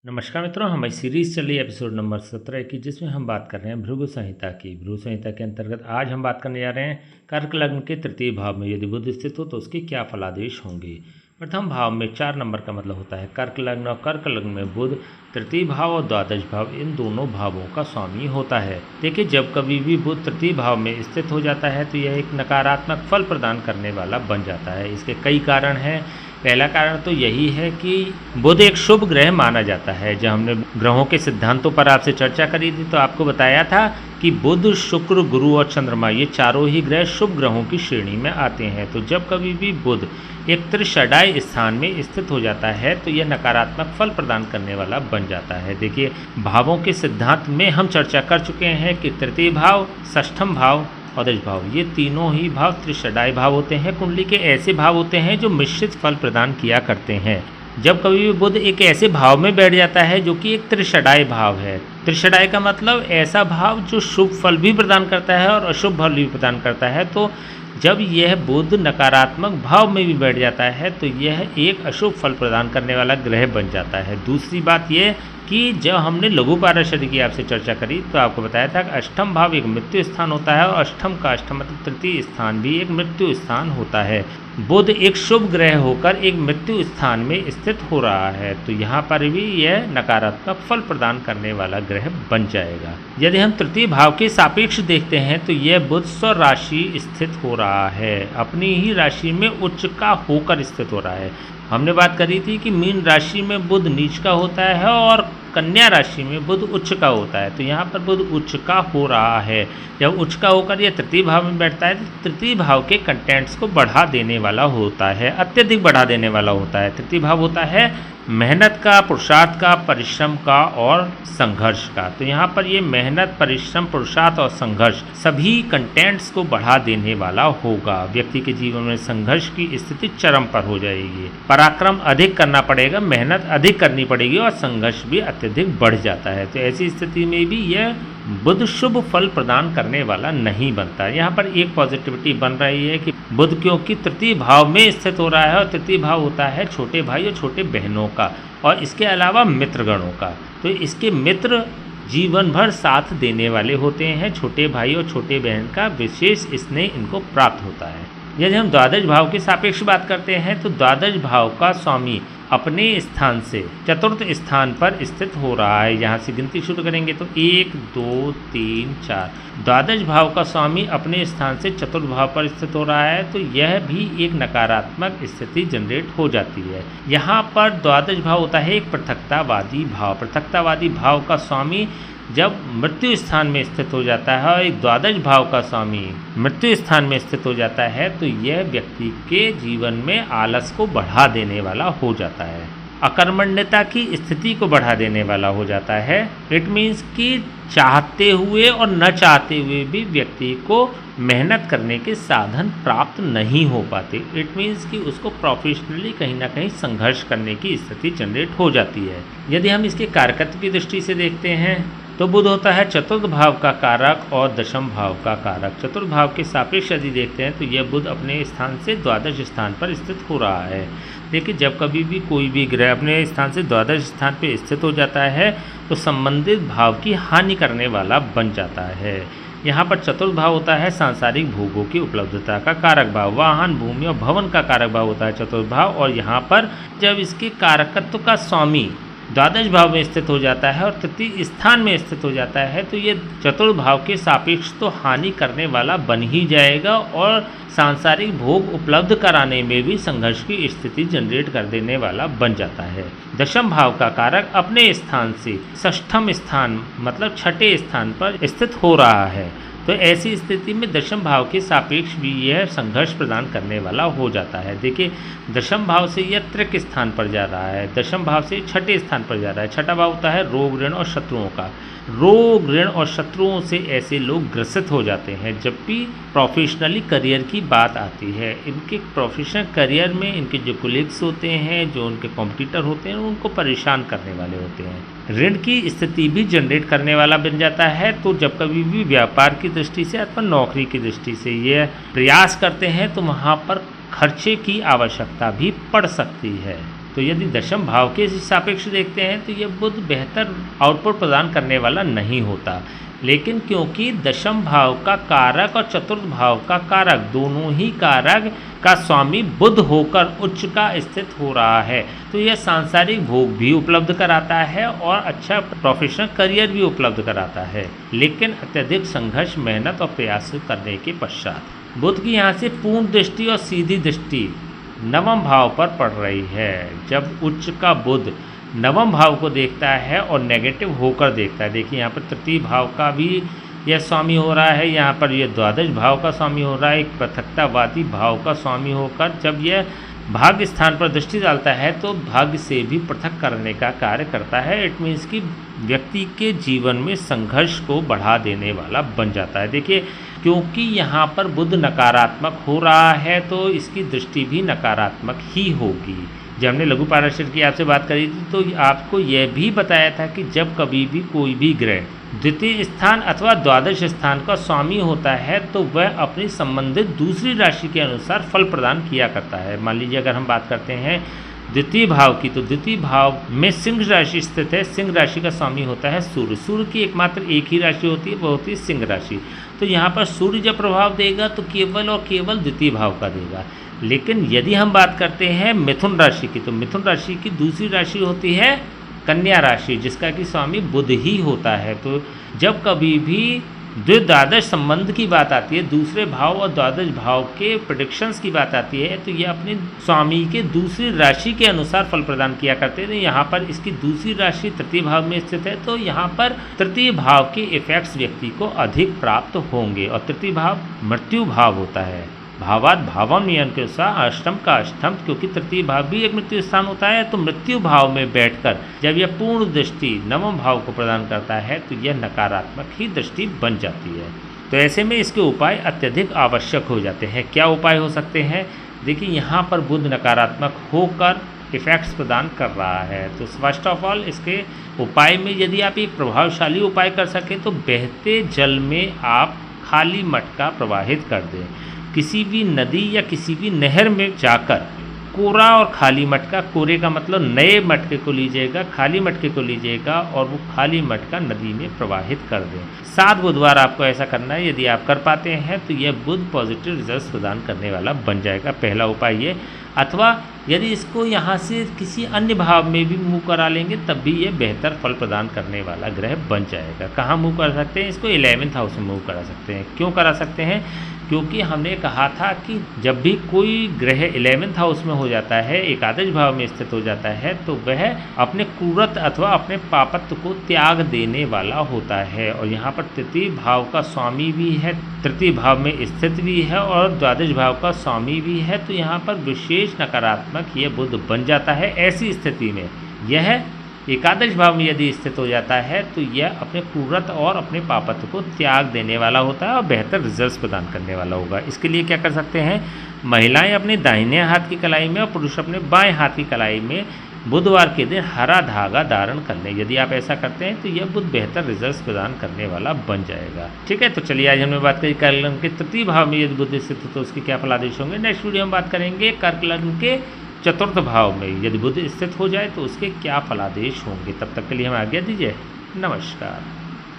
नमस्कार मित्रों, हमारी सीरीज चली एपिसोड नंबर 17 की, जिसमें हम बात कर रहे हैं भृगु संहिता की। भृगु संहिता के अंतर्गत आज हम बात करने जा रहे हैं कर्क लग्न के तृतीय भाव में यदि बुध स्थित हो तो उसके क्या फलादेश होंगे। प्रथम भाव में 4 नंबर का मतलब होता है कर्क लग्न, और कर्क लग्न में बुध तृतीय भाव और द्वादश भाव इन दोनों भावों का स्वामी होता है। देखिए, जब कभी भी बुध तृतीय भाव में स्थित हो जाता है तो यह एक नकारात्मक फल प्रदान करने वाला बन जाता है। इसके कई कारण हैं। पहला कारण तो यही है कि बुध एक शुभ ग्रह माना जाता है। जब हमने ग्रहों के सिद्धांतों पर आपसे चर्चा करी थी तो आपको बताया था कि बुध, शुक्र, गुरु और चंद्रमा ये चारों ही ग्रह शुभ ग्रहों की श्रेणी में आते हैं। तो जब कभी भी बुध एक त्रिषडाई स्थान में स्थित हो जाता है तो यह नकारात्मक फल प्रदान करने वाला बन जाता है। देखिए, भावों के सिद्धांत में हम चर्चा कर चुके हैं कि तृतीय भाव, षष्ठम भाव, द्वादश भाव ये तीनों ही भाव त्रिषडाई भाव होते हैं। कुंडली के ऐसे भाव होते हैं जो मिश्रित फल प्रदान किया करते हैं। जब कभी भी बुध एक ऐसे भाव में बैठ जाता है जो कि एक त्रिषडाई भाव है, त्रिषडाई का मतलब ऐसा भाव जो शुभ फल भी प्रदान करता है और अशुभ फल भी प्रदान करता है, तो जब यह बुध नकारात्मक भाव में भी बैठ जाता है तो यह एक अशुभ फल प्रदान करने वाला ग्रह बन जाता है। दूसरी बात यह कि जब हमने लघु पाराशरी की आपसे चर्चा करी तो आपको बताया था कि अष्टम भाव एक मृत्यु स्थान होता है और अष्टम का अष्टम मतलब तृतीय स्थान भी एक मृत्यु स्थान होता है। बुध एक शुभ ग्रह होकर एक मृत्यु स्थान में स्थित हो रहा है तो यहाँ पर भी यह नकारात्मक फल प्रदान करने वाला ग्रह बन जाएगा। यदि हम तृतीय भाव के सापेक्ष देखते हैं तो यह बुध स्वराशि स्थित हो रहा है, अपनी ही राशि में उच्च का होकर स्थित हो रहा है। हमने बात करी थी कि मीन राशि में बुध नीच का होता है और कन्या राशि में बुध उच्च का होता है। तो यहाँ पर बुध उच्च का हो रहा है। जब उच्च का होकर यह तृतीय भाव में बैठता है तो तृतीय भाव के कंटेंट्स को बढ़ा देने वाला होता है, अत्यधिक बढ़ा देने वाला होता है। तृतीय भाव होता है मेहनत का, पुरुषार्थ का, परिश्रम का और संघर्ष का। तो यहाँ पर ये मेहनत, परिश्रम, पुरुषार्थ और संघर्ष सभी कंटेंट्स को बढ़ा देने वाला होगा। व्यक्ति के जीवन में संघर्ष की स्थिति चरम पर हो जाएगी। पराक्रम अधिक करना पड़ेगा, मेहनत अधिक करनी पड़ेगी और संघर्ष भी अत्यधिक बढ़ जाता है। तो ऐसी स्थिति में भी यह बुध शुभ फल प्रदान करने वाला नहीं बनता। यहाँ पर एक पॉजिटिविटी बन रही है कि बुध क्योंकि तृतीय भाव में स्थित हो रहा है और तृतीय भाव होता है छोटे भाई और छोटे बहनों का और इसके अलावा मित्रगणों का। तो इसके मित्र जीवन भर साथ देने वाले होते हैं। छोटे भाई और छोटे बहन का विशेष स्नेह इनको प्राप्त होता है। यदि हम द्वादश भाव के सापेक्ष बात करते हैं तो द्वादश भाव का स्वामी अपने स्थान से चतुर्थ स्थान पर स्थित हो रहा है। यहाँ से गिनती शुरू करेंगे तो 1, 2, 3, 4। द्वादश भाव का स्वामी अपने स्थान से चतुर्थ भाव पर स्थित हो रहा है तो यह भी एक नकारात्मक स्थिति जनरेट हो जाती है। यहाँ पर द्वादश भाव होता है एक पृथकतावादी भाव। पृथकतावादी भाव का स्वामी जब मृत्यु स्थान में स्थित हो जाता है और एक द्वादश भाव का स्वामी मृत्यु स्थान में स्थित हो जाता है तो यह व्यक्ति के जीवन में आलस को बढ़ा देने वाला हो जाता है, अकर्मण्यता की स्थिति को बढ़ा देने वाला हो जाता है। इट मीन्स कि चाहते हुए और न चाहते हुए भी व्यक्ति को मेहनत करने के साधन प्राप्त नहीं हो पाते। इट मीन्स कि उसको प्रोफेशनली कहीं ना कहीं संघर्ष करने की स्थिति जनरेट हो जाती है। यदि हम इसके कारकत्व की दृष्टि से देखते हैं तो बुध होता है चतुर्थ भाव का कारक और दशम भाव का कारक। चतुर्थ भाव के सापेक्ष यदि देखते हैं तो यह बुध अपने स्थान से द्वादश स्थान पर स्थित हो रहा है। देखिए, जब कभी भी कोई भी ग्रह अपने स्थान से द्वादश स्थान पर स्थित हो जाता है तो संबंधित भाव की हानि करने वाला बन जाता है। यहाँ पर चतुर्थ भाव होता है सांसारिक भोगों की उपलब्धता का कारक भाव। वाहन, भूमि और भवन का कारक भाव होता है चतुर्थ भाव। और यहाँ पर जब इसके कारकत्व का स्वामी द्वादश भाव में स्थित हो जाता है और तृतीय स्थान में स्थित हो जाता है तो ये चतुर्थ भाव के सापेक्ष तो हानि करने वाला बन ही जाएगा और सांसारिक भोग उपलब्ध कराने में भी संघर्ष की स्थिति जनरेट कर देने वाला बन जाता है। दशम भाव का कारक अपने स्थान से षष्ठम स्थान मतलब छठे स्थान पर स्थित हो रहा है तो ऐसी स्थिति में दशम भाव के सापेक्ष भी यह संघर्ष प्रदान करने वाला हो जाता है। देखिए, दशम भाव से यह तृक स्थान पर जा रहा है, दशम भाव से छठे स्थान पर जा रहा है। छठा भाव होता है रोग, ऋण और शत्रुओं का। रोग, ऋण और शत्रुओं से ऐसे लोग ग्रसित हो जाते हैं। जब भी प्रोफेशनली करियर की बात आती है, इनके प्रोफेशनल करियर में इनके जो कोलीग्स होते हैं, जो उनके कॉम्पिटिटर होते हैं, उनको परेशान करने वाले होते हैं। ऋण की स्थिति भी जनरेट करने वाला बन जाता है। तो जब कभी भी व्यापार की दृष्टि से अथवा नौकरी की दृष्टि से ये प्रयास करते हैं तो वहाँ पर खर्चे की आवश्यकता भी पड़ सकती है। तो यदि दशम भाव के सापेक्ष देखते हैं तो यह बुध बेहतर आउटपुट प्रदान करने वाला नहीं होता। लेकिन क्योंकि दशम भाव का कारक और चतुर्थ भाव का कारक दोनों ही कारक का स्वामी बुध होकर उच्च का स्थित हो रहा है, तो यह सांसारिक भोग भी उपलब्ध कराता है और अच्छा प्रोफेशनल करियर भी उपलब्ध कराता है, लेकिन अत्यधिक संघर्ष, मेहनत और प्रयास करने के पश्चात। बुध की यहाँ से पूर्ण दृष्टि और सीधी दृष्टि नवम भाव पर पड़ रही है। जब उच्च का बुध नवम भाव को देखता है और नेगेटिव होकर देखता है, देखिए यहाँ पर तृतीय भाव का भी यह स्वामी हो रहा है, यहाँ पर यह द्वादश भाव का स्वामी हो रहा है, एक पृथकतावादी भाव का स्वामी होकर जब यह भाग्य स्थान पर दृष्टि डालता है तो भाग्य से भी पृथक करने का कार्य करता है। इट मीन्स कि व्यक्ति के जीवन में संघर्ष को बढ़ा देने वाला बन जाता है। देखिए क्योंकि यहाँ पर बुध नकारात्मक हो रहा है तो इसकी दृष्टि भी नकारात्मक ही होगी। जब हमने लघु पाराशर की आपसे बात करी थी तो आपको यह भी बताया था कि जब कभी भी कोई भी ग्रह द्वितीय स्थान अथवा द्वादश स्थान का स्वामी होता है तो वह अपनी संबंधित दूसरी राशि के अनुसार फल प्रदान किया करता है। मान लीजिए अगर हम बात करते हैं द्वितीय भाव की, तो द्वितीय भाव में सिंह राशि स्थित है। सिंह राशि का स्वामी होता है सूर्य। सूर्य की एकमात्र एक ही राशि होती है, वह होती है सिंह राशि। तो यहाँ पर सूर्य जब प्रभाव देगा तो केवल और केवल द्वितीय भाव का देगा। लेकिन यदि हम बात करते हैं मिथुन राशि की, तो मिथुन राशि की दूसरी राशि होती है कन्या राशि, जिसका कि स्वामी बुध ही होता है। तो जब कभी भी द्वादश संबंध की बात आती है, दूसरे भाव और द्वादश भाव के प्रेडिक्शंस की बात आती है, तो ये अपने स्वामी के दूसरी राशि के अनुसार फल प्रदान किया करते हैं। तो यहाँ पर इसकी दूसरी राशि तृतीय भाव में स्थित है, तो यहाँ पर तृतीय भाव के इफेक्ट्स व्यक्ति को अधिक प्राप्त होंगे। और तृतीय भाव मृत्यु भाव होता है। भावात भावम नियम के अनुसार अष्टम का अष्टम, क्योंकि तृतीय भाव भी एक मृत्यु स्थान होता है, तो मृत्यु भाव में बैठकर जब यह पूर्ण दृष्टि नवम भाव को प्रदान करता है तो यह नकारात्मक ही दृष्टि बन जाती है। तो ऐसे में इसके उपाय अत्यधिक आवश्यक हो जाते हैं। क्या उपाय हो सकते हैं? देखिए यहाँ पर बुध नकारात्मक होकर इफेक्ट्स प्रदान कर रहा है, तो फर्स्ट ऑफ ऑल इसके उपाय में यदि आप एक प्रभावशाली उपाय कर सकें तो बहते जल में आप खाली मटका प्रवाहित कर दें। किसी भी नदी या किसी भी नहर में जाकर कोरा और खाली मटका, कोरे का मतलब नए मटके को लीजिएगा, खाली मटके को लीजिएगा और वो खाली मटका नदी में प्रवाहित कर दें। 7 बुधवार आपको ऐसा करना है। यदि आप कर पाते हैं तो यह बुध पॉजिटिव रिजल्ट प्रदान करने वाला बन जाएगा, पहला उपाय ये। अथवा यदि इसको यहाँ से किसी अन्य भाव में भी मूव करा लेंगे तब भी ये बेहतर फल प्रदान करने वाला ग्रह बन जाएगा। कहाँ मूव कर सकते हैं? इसको 11th हाउस में मूव करा सकते हैं। क्यों करा सकते हैं? क्योंकि हमने कहा था कि जब भी कोई ग्रह 11th हाउस में हो जाता है, एकादश भाव में स्थित हो जाता है, तो वह अपने क्रूरत अथवा अपने पापत्व को त्याग देने वाला होता है। और यहाँ पर तृतीय भाव का स्वामी भी है, तृतीय भाव में स्थित भी है और द्वादश भाव का स्वामी भी है, तो यहाँ पर विशेष नकारात्मक यह बुध बन जाता है। ऐसी स्थिति में यह एकादश भाव में यदि स्थित हो जाता है तो यह अपने क्रूरत और अपने पापत्व को त्याग देने वाला होता है और बेहतर रिजल्ट्स प्रदान करने वाला होगा। इसके लिए क्या कर सकते हैं? महिलाएं अपने दाहिने हाथ की कलाई में और पुरुष अपने बाएं हाथ की कलाई में बुधवार के दिन हरा धागा धारण कर लें। यदि आप ऐसा करते हैं तो यह बुध बेहतर रिजल्ट्स प्रदान करने वाला बन जाएगा। ठीक है, तो चलिए आज हमने बात करी कर्क लग्न के तृतीय भाव में यदि बुध स्थित हो तो उसके क्या फलादेश होंगे। नेक्स्ट वीडियो हम बात करेंगे कर्क लग्न के चतुर्थ भाव में यदि बुध स्थित हो जाए तो उसके क्या फलादेश होंगे। तब तक के लिए हम आज्ञा दीजिए। नमस्कार।